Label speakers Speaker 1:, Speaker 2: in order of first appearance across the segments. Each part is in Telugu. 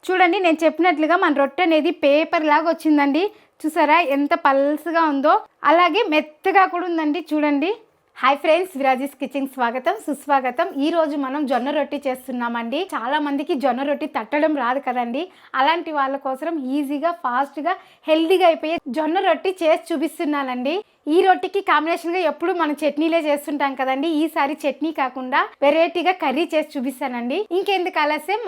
Speaker 1: చూడండి నేను చెప్పినట్లుగా మన రొట్టె అనేది పేపర్ లాగా వచ్చిందండి. చూసారా ఎంత పల్స్గా ఉందో, అలాగే మెత్తగా కూడా ఉందండి చూడండి. హాయ్ ఫ్రెండ్స్, విరాజీస్ కిచెన్ స్వాగతం సుస్వాగతం. ఈ రోజు మనం జొన్న రొట్టి చేస్తున్నామండి. చాలా మందికి జొన్న రొట్టి తట్టడం రాదు కదండి. అలాంటి వాళ్ళ కోసం ఈజీగా ఫాస్ట్గా హెల్తీగా అయిపోయే జొన్న రొట్టి చేసి చూపిస్తున్నానండి. ఈ రొట్టికి కాంబినేషన్గా ఎప్పుడు మనం చట్నీలే చేస్తుంటాం కదండి. ఈసారి చట్నీ కాకుండా వెరైటీగా కర్రీ చేసి చూపిస్తానండి. ఇంకెందుకు ఆలస్యం,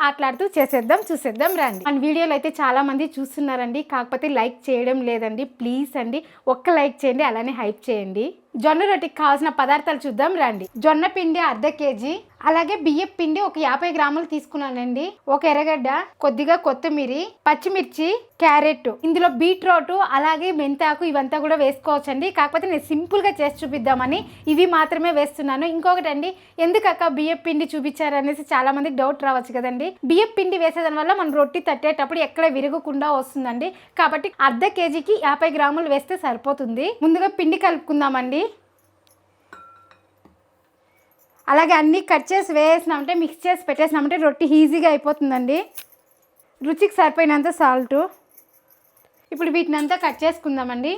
Speaker 1: ఆట్లాడుతూ చేసేద్దాం, చూసేద్దాం రండి. మన వీడియోలు అయితే చాలా మంది చూస్తున్నారండి, కాకపోతే లైక్ చేయడం లేదండి. ప్లీజ్ అండి, ఒక్క లైక్ చేయండి, అలానే హైప్ చేయండి. జొన్న రొట్టికి కావాల్సిన పదార్థాలు చూద్దాం రండి. జొన్న పిండి 1/2 kg, అలాగే బియ్యం పిండి ఒక 50 గ్రాములు తీసుకున్నానండి. ఒక ఎర్రగడ్డ, కొద్దిగా కొత్తిమీర, పచ్చిమిర్చి, క్యారెట్, ఇందులో బీట్రూట్ అలాగే మెంతాకు ఇవంతా కూడా వేసుకోవచ్చండి. కాకపోతే నేను సింపుల్గా చేసి చూపిద్దామని ఇవి మాత్రమే వేస్తున్నాను. ఇంకొకటి అండి, ఎందుకక్క బియ్యం పిండి చూపించారనేసి చాలా మందికి డౌట్ రావచ్చు కదండి. బియ్యం పిండి వేసేదాని వల్ల మనం రొట్టి తట్టేటప్పుడు ఎక్కడ విరగకుండా వస్తుందండి. కాబట్టి 1/2 kgకి 50 గ్రాములు వేస్తే సరిపోతుంది. ముందుగా పిండి కలుపుకుందామండి. అలాగే అన్నీ కట్ చేసి వేసినామంటే, మిక్స్ చేసి పెట్టేసినామంటే రొట్టి ఈజీగా అయిపోతుందండి. రుచికి సరిపోయినంత సాల్టు. ఇప్పుడు వీటిని అంతా కట్ చేసుకుందామండి.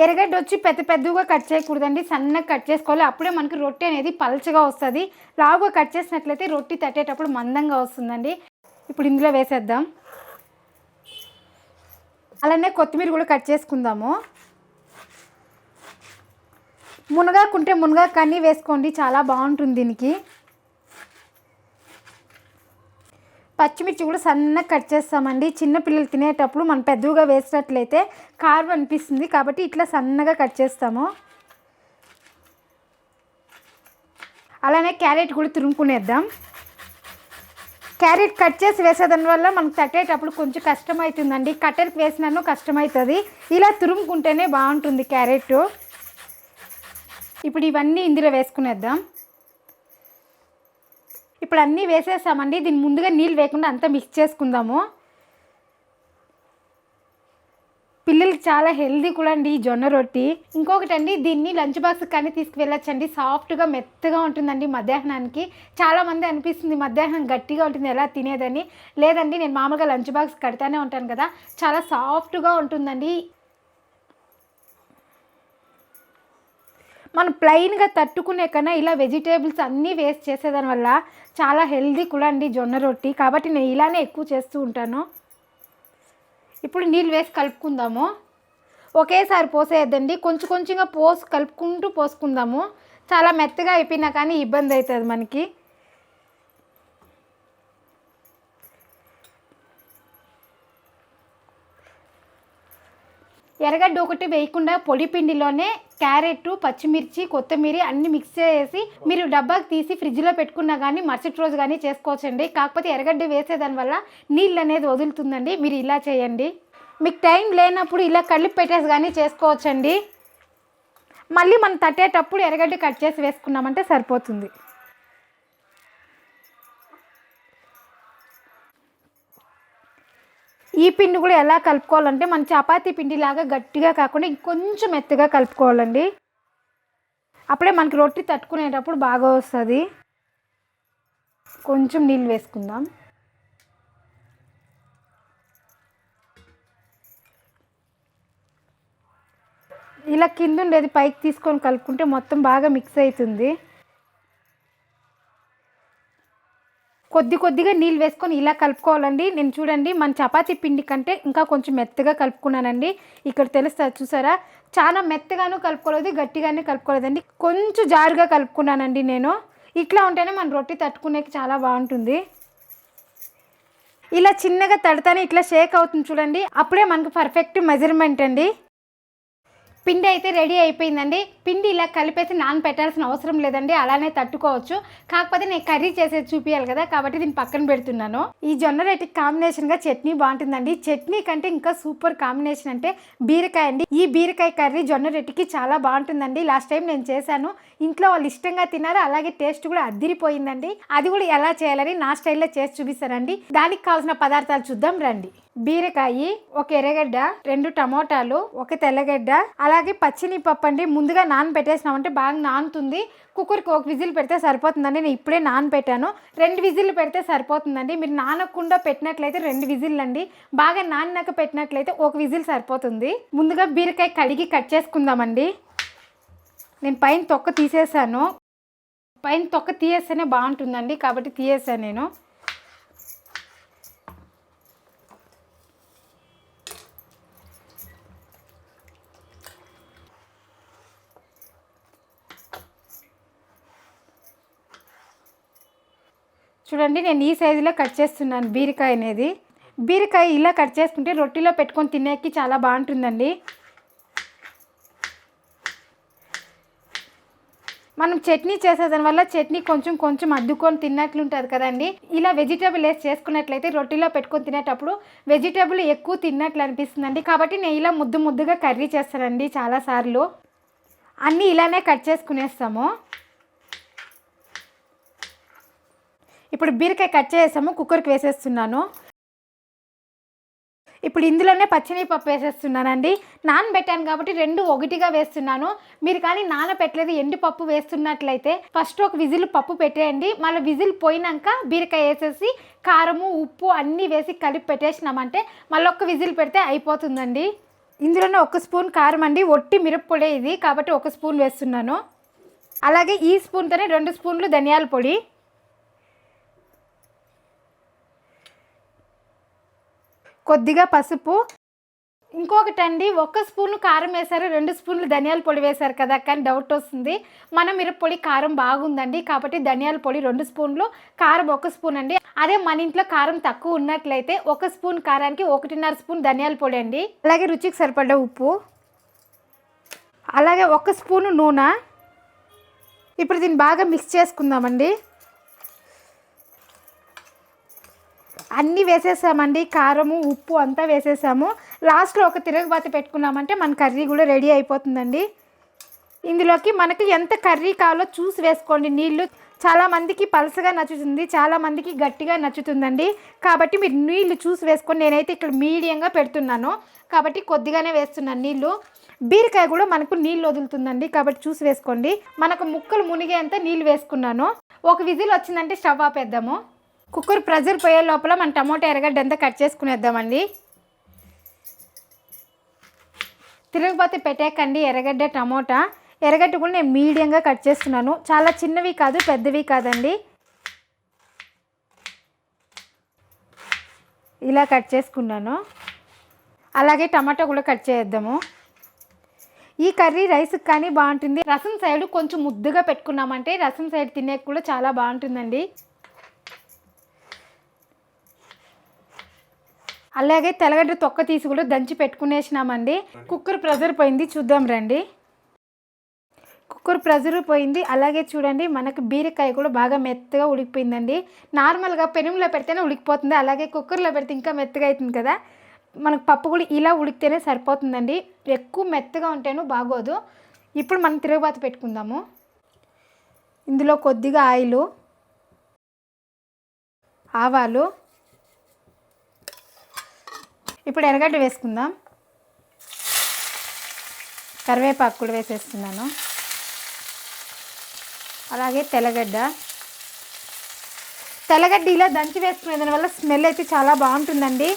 Speaker 1: ఎర్రగడ్డ వచ్చి పెద్దగా కట్ చేయకూడదండి, సన్నగా కట్ చేసుకోవాలి. అప్పుడే మనకి రొట్టి అనేది పల్చగా వస్తుంది. లావుగా కట్ చేసినట్లయితే రొట్టి తట్టేటప్పుడు మందంగా వస్తుందండి. ఇప్పుడు ఇందులో వేసేద్దాం. అలానే కొత్తిమీర కూడా కట్ చేసుకుందాము. మునగాకుంటే మునగాకు కానీ వేసుకోండి, చాలా బాగుంటుంది దీనికి. పచ్చిమిర్చి కూడా సన్నగా కట్ చేస్తామండి. చిన్నపిల్లలు తినేటప్పుడు మనం పెద్దగా వేసినట్లయితే కారం అనిపిస్తుంది, కాబట్టి ఇట్లా సన్నగా కట్ చేస్తాము. అలానే క్యారెట్ కూడా తురుముకునేద్దాం. క్యారెట్ కట్ చేసి వేసేదాని వల్ల మనకు తట్టేటప్పుడు కొంచెం కష్టమవుతుందండి. కట్టెలకు వేసినాను కష్టమవుతుంది. ఇలా తురుముకుంటేనే బాగుంటుంది క్యారెట్. ఇప్పుడు ఇవన్నీ ఇందులో వేసుకునేద్దాం. ఇప్పుడు అన్నీ వేసేసామండి. దీన్ని ముందుగా నీళ్ళు వేయకుండా అంతా మిక్స్ చేసుకుందాము. పిల్లలకి చాలా హెల్దీ కూడా అండి ఈ జొన్న రొట్టి. ఇంకొకటి అండి, దీన్ని లంచ్ బాక్స్ కానీ తీసుకువెళ్ళొచ్చండి. సాఫ్ట్గా మెత్తగా ఉంటుందండి మధ్యాహ్నానికి. చాలామంది అనిపిస్తుంది మధ్యాహ్నం గట్టిగా ఉంటుంది ఎలా తినేదని. లేదండి, నేను మామూలుగా లంచ్ బాక్స్ కడతానే ఉంటాను కదా, చాలా సాఫ్ట్గా ఉంటుందండి. మనం ప్లెయిన్గా తట్టుకునే కన్నా ఇలా వెజిటేబుల్స్ అన్నీ వేస్ట్ చేసేదాని వల్ల చాలా హెల్దీ కూడా అండి జొన్న రొట్టి. కాబట్టి నేను ఇలానే ఎక్కువ చేస్తూ ఉంటాను. ఇప్పుడు నీళ్ళు వేసి కలుపుకుందాము. ఒకేసారి పోసేయద్దండి, కొంచెం కొంచెంగా కలుపుకుంటూ పోసుకుందాము. చాలా మెత్తగా అయిపోయినా కానీ ఇబ్బంది అవుతుంది మనకి. ఎర్రగడ్డ ఒకటి వేయకుండా పొడి పిండిలోనే క్యారెట్, పచ్చిమిర్చి, కొత్తిమీర అన్ని మిక్స్ చేసి మీరు డబ్బాకి తీసి ఫ్రిడ్జ్లో పెట్టుకున్నా కానీ మరుసటి రోజు కానీ చేసుకోవచ్చండి. కాకపోతే ఎర్రగడ్డ వేసేదాని వల్ల నీళ్ళు అనేది వదులుతుందండి. మీరు ఇలా చేయండి. మీకు టైం లేనప్పుడు ఇలా కలిపి పెట్టేసి కానీ చేసుకోవచ్చండి. మళ్ళీ మనం తట్టేటప్పుడు ఎర్రగడ్డ కట్ చేసి వేసుకున్నామంటే సరిపోతుంది. ఈ పిండి కూడా ఎలా కలుపుకోవాలంటే మన చపాతీ పిండిలాగా గట్టిగా కాకుండా ఇంకొంచెం మెత్తగా కలుపుకోవాలండి. అప్పుడే మనకి రొట్టి తట్టుకునేటప్పుడు బాగా వస్తుంది. కొంచెం నీళ్ళు వేసుకుందాం. ఇలా కింద ఉండేది పైకి తీసుకొని కలుపుకుంటే మొత్తం బాగా మిక్స్ అవుతుంది. కొద్దిగా నీళ్ళు వేసుకొని ఇలా కలుపుకోవాలండి. నేను చూడండి మన చపాతీ పిండి కంటే ఇంకా కొంచెం మెత్తగా కలుపుకున్నానండి. ఇక్కడ తెలుస్తుంది చూసారా, చాలా మెత్తగాను కలుపుకోలేదు, గట్టిగానే కలుపుకోలేదండి. కొంచెం జారుగా కలుపుకున్నానండి నేను. ఇట్లా ఉంటేనే మన రొట్టి తట్టుకునేకి చాలా బాగుంటుంది. ఇలా చిన్నగా తడతానే ఇట్లా షేక్ అవుతుంది చూడండి, అప్పుడే మనకు పర్ఫెక్ట్ మెజర్మెంట్ అండి. పిండి అయితే రెడీ అయిపోయిందండి. పిండి ఇలా కలిపేసి నానబెట్టాల్సిన అవసరం లేదండి, అలానే తట్టుకోవచ్చు. కాకపోతే నేను కర్రీ చేసేది చూపించాలి కదా, కాబట్టి దీన్ని పక్కన పెడుతున్నాను. ఈ జొన్న రొట్టికి కాంబినేషన్గా చట్నీ బాగుంటుందండి. చట్నీ కంటే ఇంకా సూపర్ కాంబినేషన్ అంటే బీరకాయ అండి. ఈ బీరకాయ కర్రీ జొన్న రొట్టికి చాలా బాగుంటుందండి. లాస్ట్ టైం నేను చేశాను, ఇంట్లో వాళ్ళు ఇష్టంగా తిన్నారు. అలాగే టేస్ట్ కూడా అద్దిరిపోయిందండి. అది కూడా ఎలా చేయాలని నా స్టైల్లో చేసి చూపిస్తానండి. దానికి కావాల్సిన పదార్థాలు చూద్దాం రండి. బీరకాయ, ఒక ఎర్రగడ్డ, 2 టమోటాలు, ఒక తెల్లగడ్డ, అలాగే పచ్చినిపప్పు అండి. ముందుగా నానబెట్టేసినామంటే బాగా నానుతుంది. కుక్కర్కి ఒక విజిల్ పెడితే సరిపోతుందండి. నేను ఇప్పుడే నానబెట్టాను. 2 విజిల్లు పెడితే సరిపోతుందండి. మీరు నానకుండా పెట్టినట్లయితే 2 విజిల్లు అండి. బాగా నానినాక పెట్టినట్లయితే ఒక విజిల్ సరిపోతుంది. ముందుగా బీరకాయ కడిగి కట్ చేసుకుందామండి. నేను పైన తొక్క తీసేసాను. పైన తొక్క తీసేస్తేనే బాగుంటుందండి, కాబట్టి తీసేసాను నేను. చూడండి, నేను ఈ సైజులో కట్ చేస్తున్నాను బీరకాయ అనేది. బీరకాయ ఇలా కట్ చేసుకుంటే రొట్టెలో పెట్టుకొని తినేకి చాలా బాగుంటుందండి. మనం చట్నీ చేసేదాని వల్ల చట్నీ కొంచెం కొంచెం అద్దుకొని తిన్నట్లుంటుంది కదండి. ఇలా వెజిటేబుల్ వేసి చేసుకున్నట్లయితే రొట్టెలో పెట్టుకొని తినేటప్పుడు వెజిటేబుల్ ఎక్కువ తిన్నట్లు అనిపిస్తుందండి. కాబట్టి నేను ఇలా ముద్దు ముద్దుగా కర్రీ చేస్తానండి చాలాసార్లు. అన్నీ ఇలానే కట్ చేసుకునేస్తాము. ఇప్పుడు బీరకాయ కట్ చేసాము, కుక్కర్కి వేసేస్తున్నాను. ఇప్పుడు ఇందులోనే పచ్చినిపప్పు వేసేస్తున్నానండి. నానబెట్టాను కాబట్టి 2 ఒకటిగా వేస్తున్నాను. మీరు కానీ నానబెట్టలేదు ఎండుపప్పు వేస్తున్నట్లయితే ఫస్ట్ ఒక విజిల్ పప్పు పెట్టేయండి. మళ్ళీ విజిల్ పోయినాక బీరకాయ వేసేసి కారము, ఉప్పు అన్నీ వేసి కలిపి పెట్టేసినామంటే మళ్ళీ ఒక విజిల్ పెడితే అయిపోతుందండి. ఇందులోనే 1 స్పూన్ కారం అండి. ఒట్టి మిరప్పొడి ఇది, కాబట్టి 1 స్పూన్ వేస్తున్నాను. అలాగే ఈ స్పూన్తోనే 2 స్పూన్లు ధనియాల పొడి, కొద్దిగా పసుపు. ఇంకొకటి అండి, 1 స్పూన్ కారం వేశారు, 2 స్పూన్లు ధనియాల పొడి వేశారు కదా కానీ డౌట్ వస్తుంది. మన మిరప్పొడి కారం బాగుందండి, కాబట్టి ధనియాల పొడి 2 స్పూన్లు, కారం 1 స్పూన్ అండి. అదే మన ఇంట్లో కారం తక్కువ ఉన్నట్లయితే 1 స్పూన్ కారానికి 1.5 స్పూన్ ధనియాల పొడి అండి. అలాగే రుచికి సరిపడ్డ ఉప్పు, అలాగే 1 స్పూను నూనె. ఇప్పుడు దీన్ని బాగా మిక్స్ చేసుకుందామండి. అన్నీ వేసేసామండి, కారము, ఉప్పు అంతా వేసేసాము. లాస్ట్లో ఒక తిరగబాత పెట్టుకున్నామంటే మన కర్రీ కూడా రెడీ అయిపోతుందండి. ఇందులోకి మనకి ఎంత కర్రీ కావాలో చూసి వేసుకోండి నీళ్ళు. చాలామందికి పలసగా నచ్చుతుంది, చాలామందికి గట్టిగా నచ్చుతుందండి. కాబట్టి మీరు నీళ్ళు చూసి వేసుకోండి. నేనైతే ఇక్కడ మీడియంగా పెడుతున్నాను కాబట్టి కొద్దిగానే వేస్తున్నాను నీళ్ళు. బీరకాయ కూడా మనకు నీళ్ళు వదులుతుందండి, కాబట్టి చూసి వేసుకోండి. మనకు ముక్కలు మునిగేంత నీళ్ళు వేసుకున్నాను. ఒక విజిల్ వచ్చిందంటే స్టవ్ ఆపేద్దాము. కుక్కర్ ప్రెజర్ పోయే లోపల మన టమోటా ఎర్రగడ్డ అంతా కట్ చేసుకునేద్దామండి. తిరగబాత పెట్టేకండి ఎర్రగడ్డ, టమోటా. ఎర్రగడ్డ కూడా నేను మీడియంగా కట్ చేస్తున్నాను. చాలా చిన్నవి కాదు, పెద్దవి కాదండి. ఇలా కట్ చేసుకున్నాను. అలాగే టమాటా కూడా కట్ చేద్దాము. ఈ కర్రీ రైస్కి కానీ బాగుంటుంది. రసం సైడ్ కొంచెం ముద్దుగా పెట్టుకున్నామంటే రసం సైడ్ తినేకి కూడా చాలా బాగుంటుందండి. అలాగే తెల్లగడ్డ తొక్క తీసి కూడా దంచి పెట్టుకునేసినామండి. కుక్కర్ ప్రెజర్ పోయింది, చూద్దాం రండి. కుక్కర్ ప్రెజర్ పోయింది. అలాగే చూడండి, మనకు బీరకాయ కూడా బాగా మెత్తగా ఉడికిపోయిందండి. నార్మల్గా పెనంలో పెడితేనే ఉడికిపోతుంది, అలాగే కుక్కర్లో పెడితే ఇంకా మెత్తగా అవుతుంది కదా. మనకు పప్పు కూడా ఇలా ఉడికితేనే సరిపోతుందండి. ఎక్కువ మెత్తగా ఉంటేనూ బాగోదు. ఇప్పుడు మనం తిరగబాత పెట్టుకుందాము. ఇందులో కొద్దిగా ఆయిలు, ఆవాలు, ఇప్పుడు ఎర్రగడ్డ వేసుకుందాం. కరివేపాకు కూడా వేసేస్తున్నాను. అలాగే తెల్లగడ్డ ఇలా దంచి వేసుకునే దానివల్ల స్మెల్ అయితే చాలా బాగుంటుందండి.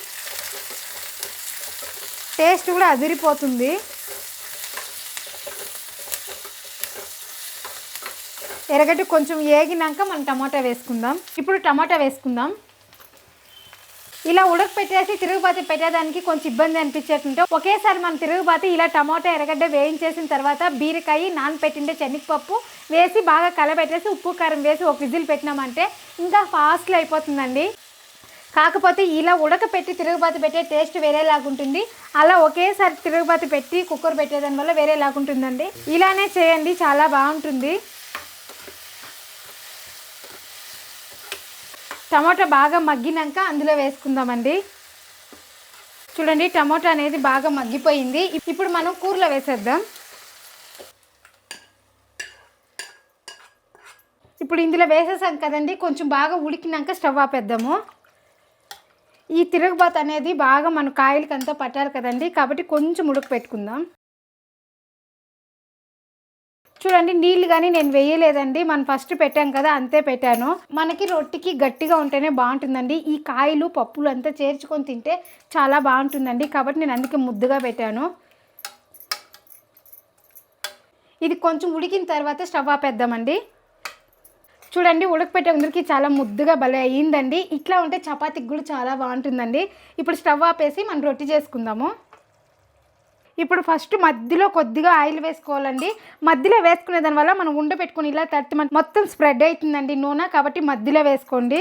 Speaker 1: టేస్ట్ కూడా అదిరిపోతుంది. ఎర్రగడ్డ కొంచెం ఏగినాక మనం టమాటా వేసుకుందాం. ఇప్పుడు టమాటా వేసుకుందాం. ఇలా ఉడకపెట్టేసి తిరుగుబాతి పెట్టేదానికి కొంచెం ఇబ్బంది అనిపించేటుంటే ఒకేసారి మనం తిరుగుబాతి ఇలా టమాటా, ఎర్రగడ్డ వేయించేసిన తర్వాత బీరకాయ, నానపెట్టిండే శనగపప్పు వేసి బాగా కలబెట్టేసి ఉప్పు కారం వేసి ఒక విజిల్ పెట్టినామంటే ఇంకా ఫాస్ట్లో అయిపోతుందండి. కాకపోతే ఇలా ఉడకపెట్టి తిరుగుబాతి పెట్టే టేస్ట్ వేరేలాగుంటుంది. అలా ఒకేసారి తిరుగుబాతి పెట్టి కుక్కర్ పెట్టేదాని వల్ల వేరేలాగుంటుందండి. ఇలానే చేయండి, చాలా బాగుంటుంది. టమాటా బాగా మగ్గినాక అందులో వేసుకుందామండి. చూడండి, టమాటా అనేది బాగా మగ్గిపోయింది. ఇప్పుడు మనం కూరలో వేసేద్దాం. ఇప్పుడు ఇందులో వేసేసాం కదండి, కొంచెం బాగా ఉడికినాక స్టవ్ ఆపేద్దాము. ఈ తిరగబాతు అనేది బాగా మన కాయలకంతా పట్టాలి కదండి, కాబట్టి కొంచెం ఉడక పెట్టుకుందాం. చూడండి నీళ్ళు కానీ నేను వేయలేదండి, మనం ఫస్ట్ పెట్టాం కదా అంతే పెట్టాను. మనకి రొట్టికి గట్టిగా ఉంటేనే బాగుంటుందండి. ఈ కాయలు పప్పులు అంతా చేర్చుకొని తింటే చాలా బాగుంటుందండి, కాబట్టి నేను అందుకే ముద్దుగా పెట్టాను. ఇది కొంచెం ఉడికిన తర్వాత స్టవ్ ఆపేద్దామండి. చూడండి ఉడకపెట్టే అందరికి చాలా ముద్దుగా భలే అయ్యిందండి. ఇట్లా ఉంటే చపాతీకి కూడా చాలా బాగుంటుందండి. ఇప్పుడు స్టవ్ ఆపేసి మనం రొట్టి చేసుకుందాము. ఇప్పుడు ఫస్ట్ మధ్యలో కొద్దిగా ఆయిల్ వేసుకోవాలండి. మధ్యలో వేసుకునే దానివల్ల మనం పెట్టుకుని ఇలా తట్టి మొత్తం స్ప్రెడ్ అవుతుందండి నూనె, కాబట్టి మధ్యలో వేసుకోండి.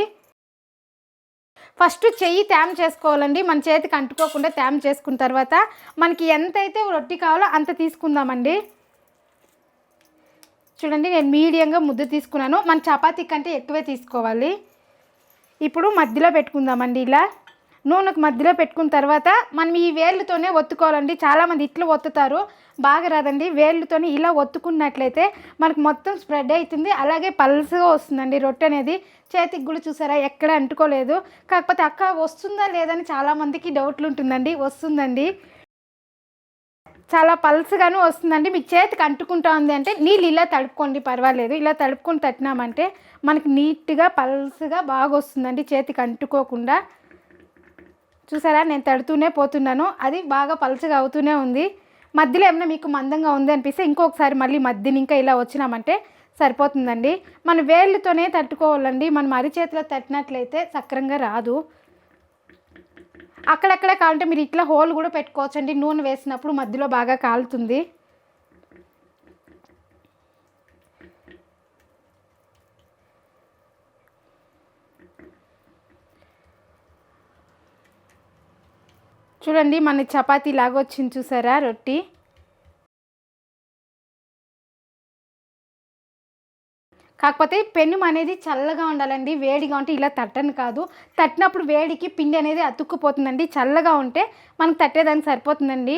Speaker 1: ఫస్ట్ చెయ్యి తేమ చేసుకోవాలండి. మన చేతికి అంటుకోకుండా తేమ చేసుకున్న తర్వాత మనకి ఎంతైతే రొట్టి కావాలో అంత తీసుకుందామండి. చూడండి నేను మీడియంగా ముద్ద తీసుకున్నాను. మన చపాతీ కంటే ఎక్కువే తీసుకోవాలి. ఇప్పుడు మధ్యలో పెట్టుకుందామండి. ఇలా నూనెకు మధ్యలో పెట్టుకున్న తర్వాత మనం ఈ వేళ్ళతోనే ఒత్తుకోవాలండి. చాలామంది ఇట్లా ఒత్తుతారు, బాగా రాదండి. వేళ్ళతోనే ఇలా ఒత్తుకున్నట్లయితే మనకు మొత్తం స్ప్రెడ్ అవుతుంది, అలాగే పల్స్గా వస్తుందండి రొట్టె అనేది. చేతికి కూడా చూసారా ఎక్కడ అంటుకోలేదు. కాకపోతే అక్క వస్తుందా లేదని చాలామందికి డౌట్లు ఉంటుందండి. వస్తుందండి, చాలా పల్స్గాను వస్తుందండి. మీకు చేతికి అంటుకుంటా ఉంది అంటే నీళ్ళు ఇలా తడుపుకోండి, పర్వాలేదు. ఇలా తడుపుకొని తట్టినామంటే మనకి నీట్గా పల్స్గా బాగా వస్తుందండి, చేతికి అంటుకోకుండా. చూసారా నేను తడుతూనే పోతున్నాను, అది బాగా పల్చగా అవుతూనే ఉంది. మధ్యలో ఏమైనా మీకు మందంగా ఉంది అనిపిస్తే ఇంకొకసారి మళ్ళీ మధ్యని ఇంకా ఇలా వచ్చినామంటే సరిపోతుందండి. మన వేళ్ళతోనే తట్టుకోవాలండి, మనం అరిచేతిలో తట్టినట్లయితే సక్రంగా రాదు. అక్కడక్కడ కావాలంటే మీరు ఇట్లా హోల్ కూడా పెట్టుకోవచ్చండి, నూనె వేసినప్పుడు మధ్యలో బాగా కాలుతుంది. చూడండి మన చపాతీ లాగా వచ్చింది చూసారా రొట్టి. కాకపోతే పెనం అనేది చల్లగా ఉండాలండి, వేడిగా ఉంటే ఇలా తట్టను కాదు. తట్టినప్పుడు వేడికి పిండి అనేది అతుక్కుపోతుందండి. చల్లగా ఉంటే మనకు తట్టేదానికి సరిపోతుందండి.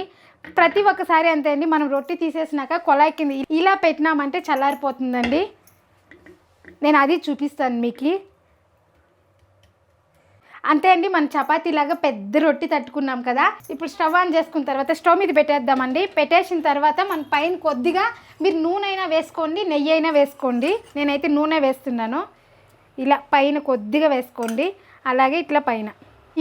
Speaker 1: ప్రతి ఒక్కసారి అంతే అండి, మనం రొట్టి తీసేసినాక కొలాయి కింద ఇలా పెట్టినామంటే చల్లారిపోతుందండి. నేను అది చూపిస్తాను మీకు. అంతే అండి, మన చపాతీలాగా పెద్ద రొట్టి తట్టుకున్నాం కదా. ఇప్పుడు స్టవ్ ఆన్ చేసుకున్న తర్వాత స్టవ్ మీద పెట్టేద్దామండి. పెట్టేసిన తర్వాత మన పైన కొద్దిగా మీరు నూనె అయినా వేసుకోండి, నెయ్యి అయినా వేసుకోండి. నేనైతే నూనె వేస్తున్నాను. ఇలా పైన కొద్దిగా వేసుకోండి, అలాగే ఇట్లా పైన.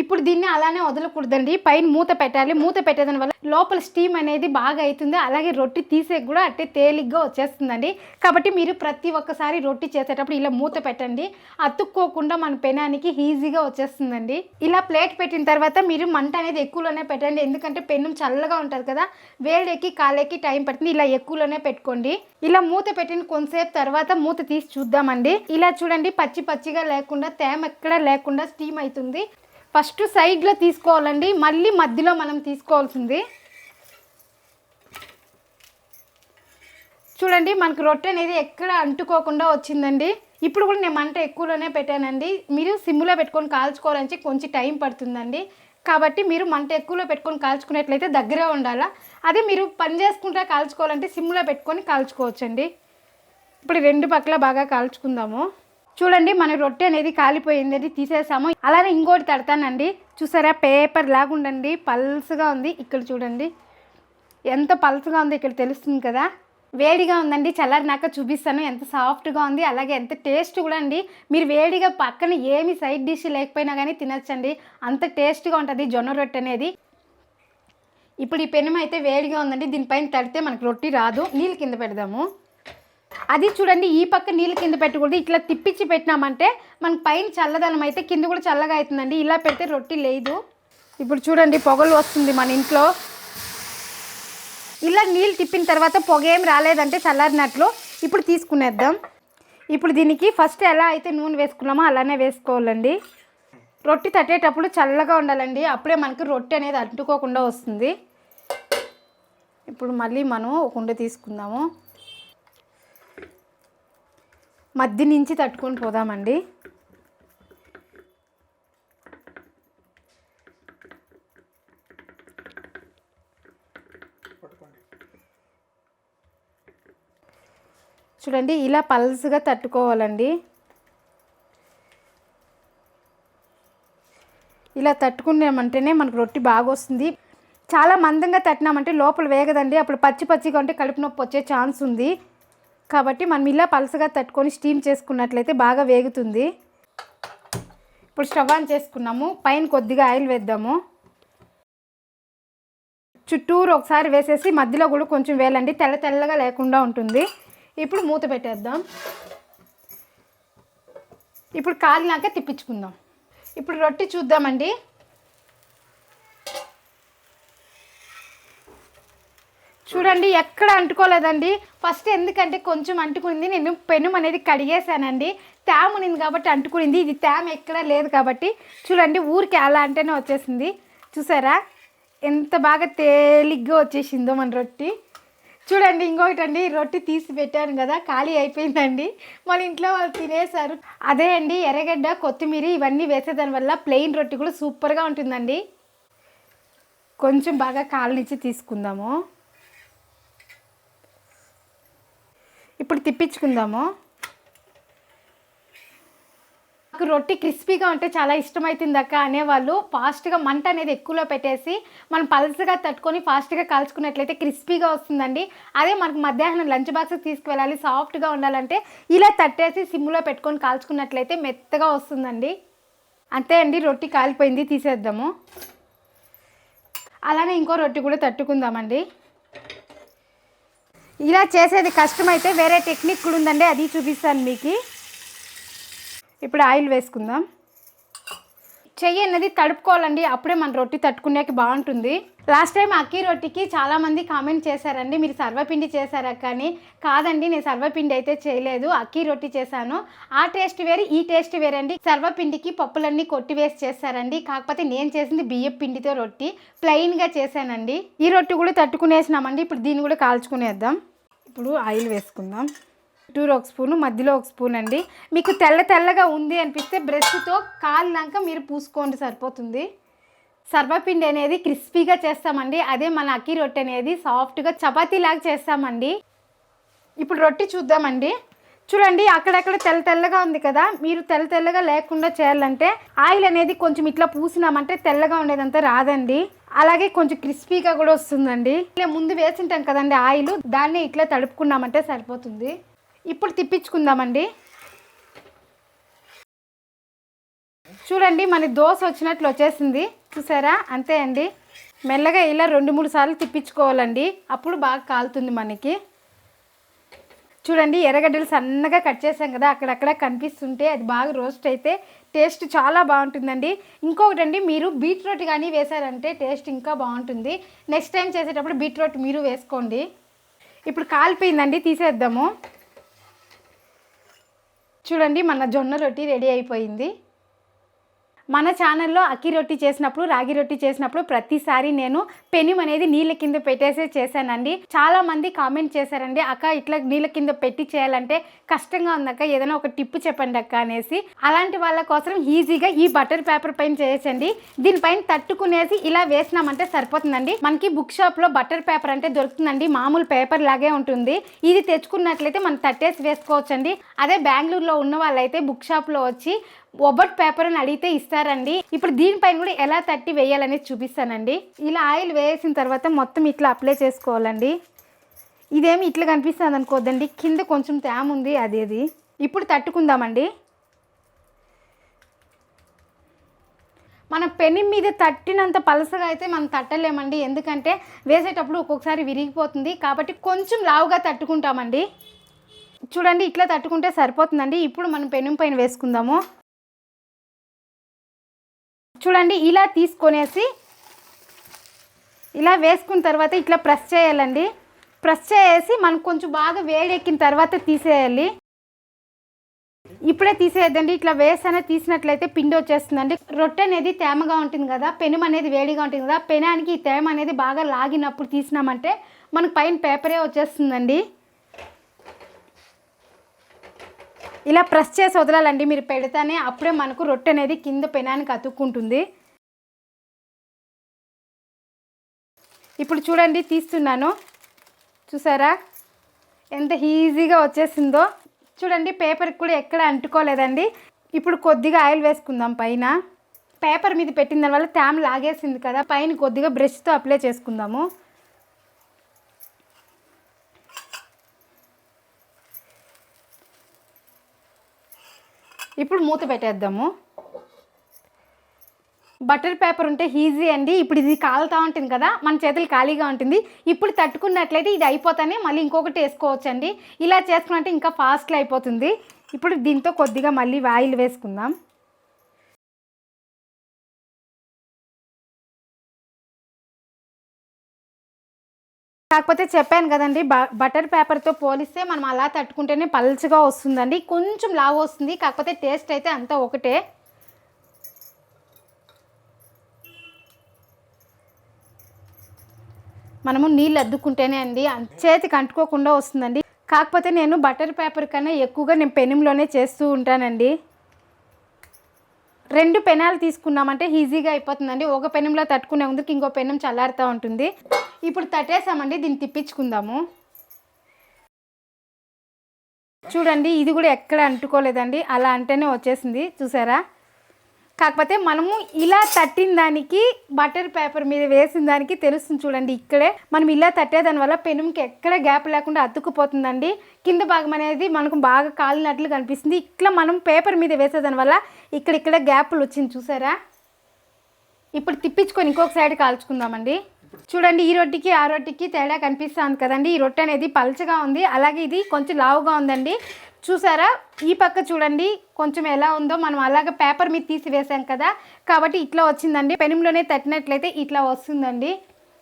Speaker 1: ఇప్పుడు దీన్ని అలానే వదలకూడదండి, పైన మూత పెట్టాలి. మూత పెట్టేదాని వల్ల లోపల స్టీమ్ అనేది బాగా అవుతుంది, అలాగే రొట్టి తీసే కూడా అట్టే తేలిగ్గా వచ్చేస్తుందండి. కాబట్టి మీరు ప్రతి ఒక్కసారి రొట్టి చేసేటప్పుడు ఇలా మూత పెట్టండి, అతుక్కోకుండా మన పెనానికి ఈజీగా వచ్చేస్తుందండి. ఇలా ప్లేట్ పెట్టిన తర్వాత మీరు మంట అనేది ఎక్కువలోనే పెట్టండి, ఎందుకంటే పెనం చల్లగా ఉంటుంది కదా, వేడెక్కి కాలేకి టైం పడుతుంది. ఇలా ఎక్కువలోనే పెట్టుకోండి. ఇలా మూత పెట్టిన కొంతసేపు తర్వాత మూత తీసి చూద్దామండి. ఇలా చూడండి పచ్చి పచ్చిగా లేకుండా తేమ ఎక్కడా లేకుండా స్టీమ్ అవుతుంది. ఫస్ట్ సైడ్లో తీసుకోవాలండి, మళ్ళీ మధ్యలో మనం తీసుకోవాల్సింది. చూడండి మనకు రొట్టె అనేది ఎక్కడ అంటుకోకుండా వచ్చిందండి. ఇప్పుడు కూడా నేను మంట ఎక్కువలోనే పెట్టానండి. మీరు సిమ్లో పెట్టుకొని కాల్చుకోవాలంటే కొంచెం టైం పడుతుందండి, కాబట్టి మీరు మంట ఎక్కువలో పెట్టుకొని కాల్చుకునేట్లయితే దగ్గరే ఉండాలా. అదే మీరు పని చేసుకుంటా కాల్చుకోవాలంటే సిమ్లో పెట్టుకొని కాల్చుకోవచ్చండి. ఇప్పుడు రెండు పక్కల బాగా కాల్చుకుందాము. చూడండి మన రొట్టె అనేది కాలిపోయింది, తీసేసాము. అలానే ఇంకోటి తడతానండి, చూసారా పేపర్ లాగా ఉండండి, పల్స్గా ఉంది. ఇక్కడ చూడండి ఎంత పల్స్గా ఉంది, ఇక్కడ తెలుస్తుంది కదా. వేడిగా ఉందండి, చల్లారినాక చూపిస్తాను ఎంత సాఫ్ట్గా ఉంది, అలాగే ఎంత టేస్ట్ కూడా అండి. మీరు వేడిగా పక్కన ఏమి సైడ్ డిష్ లేకపోయినా కానీ తినచ్చండి, అంత టేస్ట్గా ఉంటుంది జొన్న రొట్టె అనేది. ఇప్పుడు ఈ పెనం అయితే వేడిగా ఉందండి, దీనిపైన తడితే మనకు రొట్టి రాదు. నీళ్ళు కింద పెడదాము. అది చూడండి ఈ పక్క నీళ్ళు కింద పెట్టకూడదు, ఇట్లా తిప్పించి పెట్టినామంటే మనకు పైన చల్లదనం అయితే కింద కూడా చల్లగా అవుతుందండి. ఇలా పెడితే రొట్టి లేదు. ఇప్పుడు చూడండి పొగలు వస్తుంది మన ఇంట్లో. ఇలా నీళ్ళు తిప్పిన తర్వాత పొగ ఏం రాలేదంటే చల్లారినట్లు. ఇప్పుడు తీసుకునేద్దాం. ఇప్పుడు దీనికి ఫస్ట్ ఎలా అయితే నూనె వేసుకున్నామో అలానే వేసుకోవాలండి. రొట్టి తట్టేటప్పుడు చల్లగా ఉండాలండి, అప్పుడే మనకు రొట్టె అనేది అంటుకోకుండా వస్తుంది. ఇప్పుడు మళ్ళీ మనం ఒక ఉండ తీసుకుందాము, మధ్య నుంచి తట్టుకొని పోదామండి. చూడండి ఇలా పల్స్గా తట్టుకోవాలండి. ఇలా తట్టుకున్నామంటేనే మనకు రొట్టి బాగా వస్తుంది. చాలా మందంగా తట్టినామంటే లోపల వేగదండి, అప్పుడు పచ్చి పచ్చిగా ఉంటే కడుపు నొప్పి వచ్చే ఛాన్స్ ఉంది. కాబట్టి మనం ఇలా పలసగా తట్టుకొని స్టీమ్ చేసుకున్నట్లయితే బాగా వేగుతుంది. ఇప్పుడు స్టవ్ ఆన్ చేసుకున్నాము. పైన కొద్దిగా ఆయిల్ వేద్దాము. చుట్టూరు ఒకసారి వేసేసి మధ్యలో కూడా కొంచెం వేలండి, తెల్ల తెల్లగా లేకుండా ఉంటుంది. ఇప్పుడు మూత పెట్టేద్దాం. ఇప్పుడు కాలినాక తిప్పించుకుందాం. ఇప్పుడు రొట్టి చూద్దామండి. చూడండి ఎక్కడ అంటుకోలేదండి. ఫస్ట్ ఎందుకంటే కొంచెం అంటుకుంది, నేను పెనం అనేది కడిగేసానండి. తేమ ఉన్నింది కాబట్టి అంటుకునింది, ఇది తేమ ఎక్కడ లేదు కాబట్టి చూడండి ఊరికి అలా అంటేనే వచ్చేసింది. చూసారా ఎంత బాగా తేలిగ్గా వచ్చేసిందో మన రొట్టి. చూడండి ఇంకొకటి అండి, రొట్టి తీసి పెట్టాను కదా, ఖాళీ అయిపోయిందండి. మన ఇంట్లో వాళ్ళు తినేశారు. అదే అండి ఎర్రగడ్డ కొత్తిమీర ఇవన్నీ వేసేదాని వల్ల ప్లెయిన్ రొట్టి కూడా సూపర్గా ఉంటుందండి. కొంచెం బాగా కాలనిచ్చి తీసుకుందాము. ఇప్పుడు తిప్పించుకుందాము. నాకు రొట్టి క్రిస్పీగా ఉంటే చాలా ఇష్టమవుతుంది అక్క అనేవాళ్ళు. ఫాస్ట్గా మంట అనేది ఎక్కువలో పెట్టేసి మనం పల్సగా తట్టుకొని ఫాస్ట్గా కాల్చుకున్నట్లయితే క్రిస్పీగా వస్తుందండి. అదే మనకు మధ్యాహ్నం లంచ్ బాక్స్కి తీసుకువెళ్ళాలి, సాఫ్ట్గా ఉండాలంటే ఇలా తట్టేసి సిమ్లో పెట్టుకొని కాల్చుకున్నట్లయితే మెత్తగా వస్తుందండి. అంతే అండి, రొట్టి కాలిపోయింది, తీసేద్దాము. అలానే ఇంకో రొట్టి కూడా తట్టుకుందామండి. ఇలా చేసేది కష్టమైతే వేరే టెక్నిక్ కూడా ఉందండి, అది చూపిస్తాను మీకు. ఇప్పుడు ఆయిల్ వేసుకుందాం. చెయ్యి అనేది తడుపుకోవాలండి, అప్పుడే మన రొట్టి తట్టుకునేకి బాగుంటుంది. లాస్ట్ టైం అక్కీ రొట్టికి చాలామంది కామెంట్ చేశారండి, మీరు సర్వపిండి చేశారా? కానీ కాదండి, నేను సర్వపిండి అయితే చేయలేదు, అక్కీ రొట్టి చేశాను. ఆ టేస్ట్ వేరు, ఈ టేస్ట్ వేరండి. సర్వపిండికి పప్పులన్నీ కొట్టివేసి చేస్తారండి, కాకపోతే నేను చేసింది బియ్యం పిండితో రొట్టి ప్లెయిన్గా చేశానండి. ఈ రొట్టి కూడా తట్టుకునేసినామండి. ఇప్పుడు దీన్ని కూడా కాల్చుకునేద్దాం. ఇప్పుడు ఆయిల్ వేసుకుందాం. చుట్టూరు ఒక స్పూను, మధ్యలో ఒక స్పూన్ అండి. మీకు తెల్ల తెల్లగా ఉంది అనిపిస్తే బ్రష్తో కాలినాక మీరు పూసుకోండి, సరిపోతుంది. సర్వపిండి అనేది క్రిస్పీగా చేస్తామండి, అదే మన అక్కీ రొట్టె అనేది సాఫ్ట్గా చపాతీలాగా చేస్తామండి. ఇప్పుడు రొట్టి చూద్దామండి. చూడండి అక్కడక్కడ తెల్ల తెల్లగా ఉంది కదా, మీరు తెల్ల తెల్లగా లేకుండా చేయాలంటే ఆయిల్ అనేది కొంచెం ఇట్లా పూసినామంటే తెల్లగా ఉండేదంతా రాదండి. అలాగే కొంచెం క్రిస్పీగా కూడా వస్తుందండి. ఇలా ముందు వేసింటాం కదండి ఆయిల్, దాన్ని ఇట్లా తడుపుకున్నామంటే సరిపోతుంది. ఇప్పుడు తిప్పించుకుందామండి. చూడండి మన దోశ వచ్చినట్లు వచ్చేసింది, చూసారా? అంతే అండి, మెల్లగా ఇలా 2-3 సార్లు తిప్పించుకోవాలండి, అప్పుడు బాగా కాలుతుంది మనకి. చూడండి ఎర్రగడ్డలు సన్నగా కట్ చేసాం కదా, అక్కడక్కడ కనిపిస్తుంటే అది బాగా రోస్ట్ అయితే టేస్ట్ చాలా బాగుంటుందండి. ఇంకొకటి అండి, మీరు బీట్రూట్ కానీ వేసారంటే టేస్ట్ ఇంకా బాగుంటుంది. నెక్స్ట్ టైం చేసేటప్పుడు బీట్రూట్ మీరు వేసుకోండి. ఇప్పుడు కాలిపోయిందండి, తీసేద్దాము. చూడండి మన జొన్న రొట్టి రెడీ అయిపోయింది. మన ఛానల్లో అక్కీ రొట్టి చేసినప్పుడు, రాగి రొట్టి చేసినప్పుడు ప్రతిసారి నేను పెనం అనేది నీళ్ళ కింద పెట్టేసే చేశానండి. చాలా మంది కామెంట్ చేశారండి, అక్క ఇట్లా నీళ్ళ కింద పెట్టి చేయాలంటే కష్టంగా ఉందక్క, ఏదైనా ఒక టిప్పు చెప్పండి అక్క అనేసి. అలాంటి వాళ్ళ కోసం ఈజీగా ఈ బటర్ పేపర్ పైన చేయొచ్చండి. దీనిపైన తట్టుకునేసి ఇలా వేసినామంటే సరిపోతుందండి. మనకి బుక్ షాప్లో బటర్ పేపర్ అంటే దొరుకుతుందండి, మామూలు పేపర్ లాగే ఉంటుంది. ఇది తెచ్చుకున్నట్లయితే మనం తట్టేసి వేసుకోవచ్చండి. అదే బెంగళూరులో ఉన్న వాళ్ళైతే బుక్ షాప్లో వచ్చి ఒబ్బట్ పేపర్ అని అడిగితే ఇస్తారండి. ఇప్పుడు దీనిపైన కూడా ఎలా తట్టి వేయాలనేది చూపిస్తానండి. ఇలా ఆయిల్ వేసిన తర్వాత మొత్తం ఇట్లా అప్లై చేసుకోవాలండి. ఇదేమి ఇట్లా కనిపిస్తుంది అనుకోద్దండి, కింద కొంచెం తేమ ఉంది అదేది. ఇప్పుడు తట్టుకుందామండి. మన పెనం మీద తట్టినంత పలసగా అయితే మనం తట్టలేమండి, ఎందుకంటే వేసేటప్పుడు ఒక్కొక్కసారి విరిగిపోతుంది. కాబట్టి కొంచెం లావుగా తట్టుకుంటామండి. చూడండి ఇట్లా తట్టుకుంటే సరిపోతుందండి. ఇప్పుడు మనం పెనం పైన వేసుకుందాము. చూడండి ఇలా తీసుకొనేసి ఇలా వేసుకున్న తర్వాత ఇట్లా ప్రెస్ చేయాలండి. ప్రెస్ చేసి మనం కొంచెం బాగా వేడెక్కిన తర్వాత తీసేయాలి. ఇప్పుడే తీసేయద్దండి, ఇట్లా వేసనే తీసినట్లయితే పిండి వచ్చేస్తుందండి. రొట్టె అనేది తేమగా ఉంటుంది కదా, పెనం అనేది వేడిగా ఉంటుంది కదా, పెనానికి ఈ తేమ అనేది బాగా లాగినప్పుడు తీసినామంటే మనకు పైన పేపరే వచ్చేస్తుందండి. ఇలా ప్రెస్ చేసి వదలాలండి మీరు పెడితేనే, అప్పుడే మనకు రొట్టె అనేది కింద పెనానికి అతుక్కుంటుంది. ఇప్పుడు చూడండి తీస్తున్నాను, చూసారా ఎంత ఈజీగా వచ్చేసిందో. చూడండి పేపర్కి కూడా ఎక్కడ అంటుకోలేదండి. ఇప్పుడు కొద్దిగా ఆయిల్ వేసుకుందాం పైన. పేపర్ మీద పెట్టిన దానివల్ల తేమ లాగేసింది కదా, పైన కొద్దిగా బ్రష్తో అప్లై చేసుకుందాము. ఇప్పుడు మూత పెట్టేద్దాము. బటర్ పేపర్ ఉంటే ఈజీ అండి. ఇప్పుడు ఇది కాలుతూ ఉంటుంది కదా, మన చేతులు ఖాళీగా ఉంటుంది. ఇప్పుడు తట్టుకున్నట్లయితే ఇది అయిపోతానే మళ్ళీ ఇంకొకటి వేసుకోవచ్చు అండి. ఇలా చేసుకున్నట్టు ఇంకా ఫాస్ట్గా అయిపోతుంది. ఇప్పుడు దీంతో కొద్దిగా మళ్ళీ ఆయిల్ వేసుకుందాం. కాకపోతే చెప్పాను కదండి, బటర్ పేపర్తో పోలిస్తే మనం అలా తట్టుకుంటేనే పల్చగా వస్తుందండి. కొంచెం లావు వస్తుంది, కాకపోతే టేస్ట్ అయితే అంతా ఒకటే. మనము నీళ్ళు అద్దుకుంటేనే అండి చేతికి అంటుకోకుండా వస్తుందండి. కాకపోతే నేను బటర్ పేపర్ కన్నా ఎక్కువగా నేను పెనంలోనే చేస్తూ ఉంటానండి. 2 పెనాలు తీసుకున్నామంటే ఈజీగా అయిపోతుందండి. ఒక పెనంలో తట్టుకునే ముందుకు ఇంకో పెనం చల్లారుతూ ఉంటుంది. ఇప్పుడు తట్టేసామండి, దీన్ని తిప్పించుకుందాము. చూడండి, ఇది కూడా ఎక్కడ అంటుకోలేదండి, అలా అంటేనే వచ్చేసింది, చూసారా. కాకపోతే మనము ఇలా తట్టిన దానికి బటర్ పేపర్ మీద వేసిన దానికి తెలుస్తుంది చూడండి. ఇక్కడే మనం ఇలా తట్టేదాని వల్ల పెనంకి ఎక్కడ గ్యాప్ లేకుండా అతుక్కుపోతుందండి. కింద భాగం అనేది మనకు బాగా కాలినట్లు కనిపిస్తుంది. ఇట్లా మనం పేపర్ మీద వేసేదాని వల్ల ఇక్కడ గ్యాప్లు వచ్చింది, చూసారా. ఇప్పుడు తిప్పించుకొని ఇంకొక సైడ్ కాల్చుకుందామండి. చూడండి, ఈ రొట్టెకి ఆ రొట్టెకి తేడా కనిపిస్తుంది కదండి. ఈ రొట్టె అనేది పల్చగా ఉంది, అలాగే ఇది కొంచెం లావుగా ఉందండి. చూసారా, ఈ పక్క చూడండి కొంచెం ఎలా ఉందో. మనం అలాగే పేపర్ మీద తీసి వేసాం కదా, కాబట్టి ఇట్లా వచ్చిందండి. పెనంలోనే తట్టినట్లయితే ఇట్లా వస్తుందండి.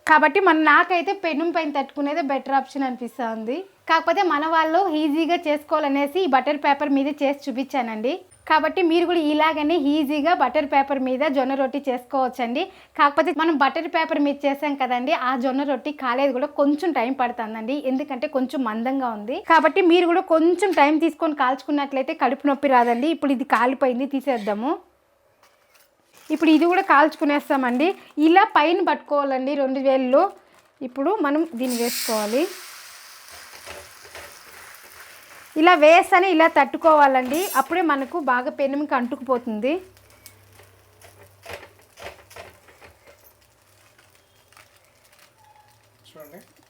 Speaker 1: కాబట్టి నాకైతే పెనం పైన తట్టుకునేదే బెటర్ ఆప్షన్ అనిపిస్తుంది. కాకపోతే మన వాళ్ళు ఈజీగా చేసుకోవాలనేసి ఈ బటర్ పేపర్ మీద చేసి చూపించానండి. కాబట్టి మీరు కూడా ఇలాగనే ఈజీగా బటర్ పేపర్ మీద జొన్న రొట్టి చేసుకోవచ్చండి. కాకపోతే మనం బటర్ పేపర్ మీద చేసాం కదండి, ఆ జొన్న రొట్టి కాలేదు కూడా కొంచెం టైం పడుతుందండి, ఎందుకంటే కొంచెం మందంగా ఉంది. కాబట్టి మీరు కూడా కొంచెం టైం తీసుకొని కాల్చుకున్నట్లయితే కడుపు నొప్పి రాదండి. ఇప్పుడు ఇది కాలిపోయింది, తీసేద్దాము. ఇప్పుడు ఇది కూడా కాల్చుకునేస్తామండి. ఇలా పైన పట్టుకోవాలండి 2 వేళ్ళు. ఇప్పుడు మనం దీన్ని వేసుకోవాలి. ఇలా వేసని ఇలా తట్టుకోవాలండి, అప్పుడే మనకు బాగా పెనంకి అంటుకుపోతుంది.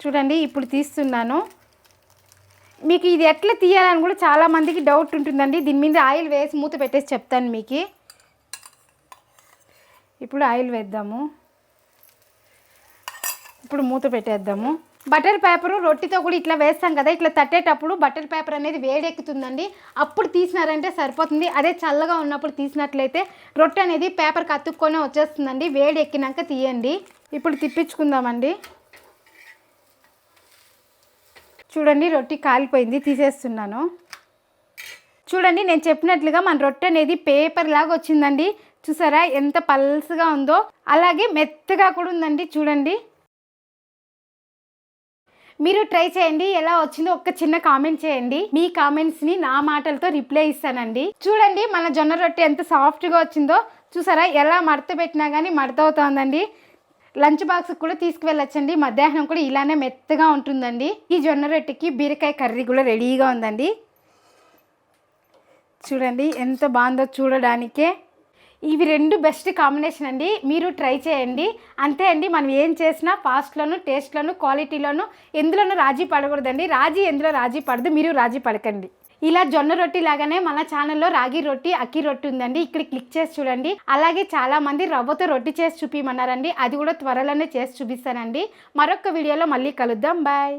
Speaker 1: చూడండి, ఇప్పుడు తీస్తున్నాను. మీకు ఇది ఎట్లా తీయాలని కూడా చాలామందికి డౌట్ ఉంటుందండి. దీని మీద ఆయిల్ వేసి మూత పెట్టేసి చెప్తాను మీకు. ఇప్పుడు ఆయిల్ వేద్దాము. ఇప్పుడు మూత పెట్టేద్దాము. బటర్ పేపరు రొట్టెతో కూడా ఇట్లా వేస్తాం కదా, ఇట్లా తట్టేటప్పుడు బటర్ పేపర్ అనేది వేడెక్కుతుందండి. అప్పుడు తీసినారంటే సరిపోతుంది. అదే చల్లగా ఉన్నప్పుడు తీసినట్లయితే రొట్టె అనేది పేపర్కి అతుక్కొని వచ్చేస్తుందండి. వేడి ఎక్కినాక తీయండి. ఇప్పుడు తిప్పించుకుందామండి. చూడండి, రొట్టె కాలిపోయింది, తీసేస్తున్నాను. చూడండి, నేను చెప్పినట్లుగా మన రొట్టె అనేది పేపర్ లాగా వచ్చిందండి. చూసారా ఎంత పల్స్గా ఉందో, అలాగే మెత్తగా కూడా ఉందండి. చూడండి, మీరు ట్రై చేయండి, ఎలా వచ్చిందో ఒక చిన్న కామెంట్ చేయండి. మీ కామెంట్స్ని నా మాటలతో రిప్లై ఇస్తానండి. చూడండి, మన జొన్న రొట్టె ఎంత సాఫ్ట్గా వచ్చిందో. చూసారా, ఎలా మడత పెట్టినా కానీ మడత అవుతుందండి. లంచ్ బాక్స్కి కూడా తీసుకువెళ్ళొచ్చండి. మధ్యాహ్నం కూడా ఇలానే మెత్తగా ఉంటుందండి. ఈ జొన్న రొట్టెకి బీరకాయ కర్రీ కూడా రెడీగా ఉందండి. చూడండి ఎంత బాగుందో చూడడానికే. ఇవి 2 బెస్ట్ కాంబినేషన్ అండి, మీరు ట్రై చేయండి. అంతే అండి, మనం ఏం చేసినా ఫాస్ట్లోను, టేస్ట్లోను, క్వాలిటీలోను ఎందులోనూ రాజీ పడకూడదండి. ఎందులో రాజీ పడదు, మీరు రాజీ పడకండి. ఇలా జొన్న రొట్టి లాగానే మన ఛానల్లో రాగి రొట్టి, అక్కి రొట్టి ఉందండి. ఇక్కడ క్లిక్ చేసి చూడండి. అలాగే చాలామంది రవ్వతో రొట్టి చేసి చూపించమన్నారండి, అది కూడా త్వరలోనే చేసి చూపిస్తానండి. మరొక వీడియోలో మళ్ళీ కలుద్దాం. బాయ్.